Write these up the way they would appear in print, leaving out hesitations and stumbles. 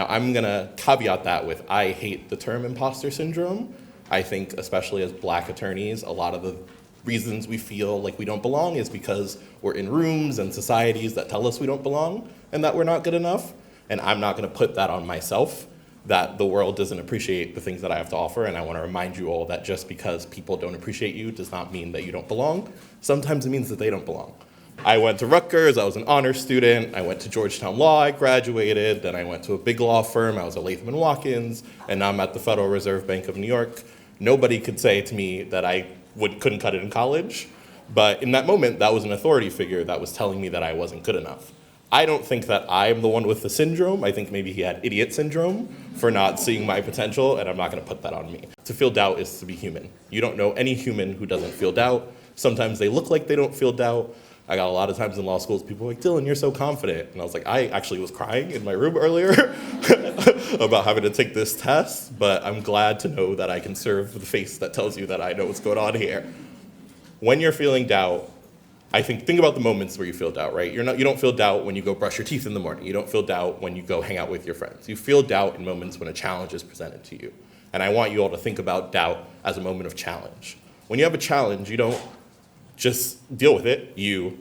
Now, I'm gonna caveat that with, I hate the term imposter syndrome. I think, especially as Black attorneys, a lot of the reasons we feel like we don't belong is because we're in rooms and societies that tell us we don't belong and that we're not good enough. And I'm not gonna put that on myself, that the world doesn't appreciate the things that I have to offer. And I wanna remind you all that just because people don't appreciate you does not mean that you don't belong. Sometimes it means that they don't belong. I went to Rutgers, I was an honors student, I went to Georgetown Law, I graduated, then I went to a big law firm, I was at Latham & Watkins, and now I'm at the Federal Reserve Bank of New York. Nobody could say to me that I couldn't cut it in college, but in that moment, that was an authority figure that was telling me that I wasn't good enough. I don't think that I'm the one with the syndrome. I think maybe he had idiot syndrome for not seeing my potential, and I'm not gonna put that on me. To feel doubt is to be human. You don't know any human who doesn't feel doubt. Sometimes they look like they don't feel doubt. I got a lot of times in law schools, people were like, Dyllan, you're so confident. And I was like, I actually was crying in my room earlier about having to take this test, but I'm glad to know that I can serve the face that tells you that I know what's going on here. When you're feeling doubt, think about the moments where you feel doubt, right? You don't feel doubt when you go brush your teeth in the morning. You don't feel doubt when you go hang out with your friends. You feel doubt in moments when a challenge is presented to you. And I want you all to think about doubt as a moment of challenge. When you have a challenge, you don't just deal with it. You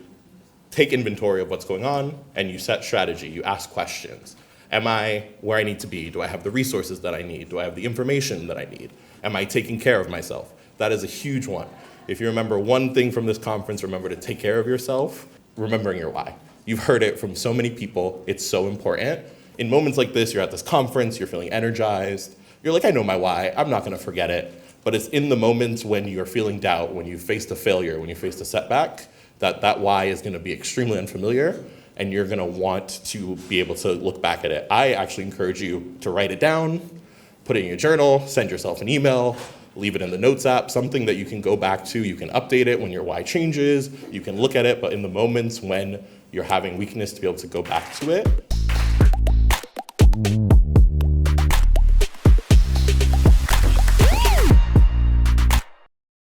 take inventory of what's going on and you set strategy. You ask questions. Am I where I need to be? Do I have the resources that I need? Do I have the information that I need? Am I taking care of myself? That is a huge one. If you remember one thing from this conference, remember to take care of yourself, remembering your why. You've heard it from so many people. It's so important. In moments like this, you're at this conference, you're feeling energized. You're like, I know my why. I'm not gonna forget it. But it's in the moments when you're feeling doubt, when you faced a failure, when you faced a setback, that why is gonna be extremely unfamiliar, and you're gonna want to be able to look back at it. I actually encourage you to write it down, put it in your journal, send yourself an email, leave it in the notes app, something that you can go back to. You can update it when your why changes, you can look at it, but in the moments when you're having weakness, to be able to go back to it.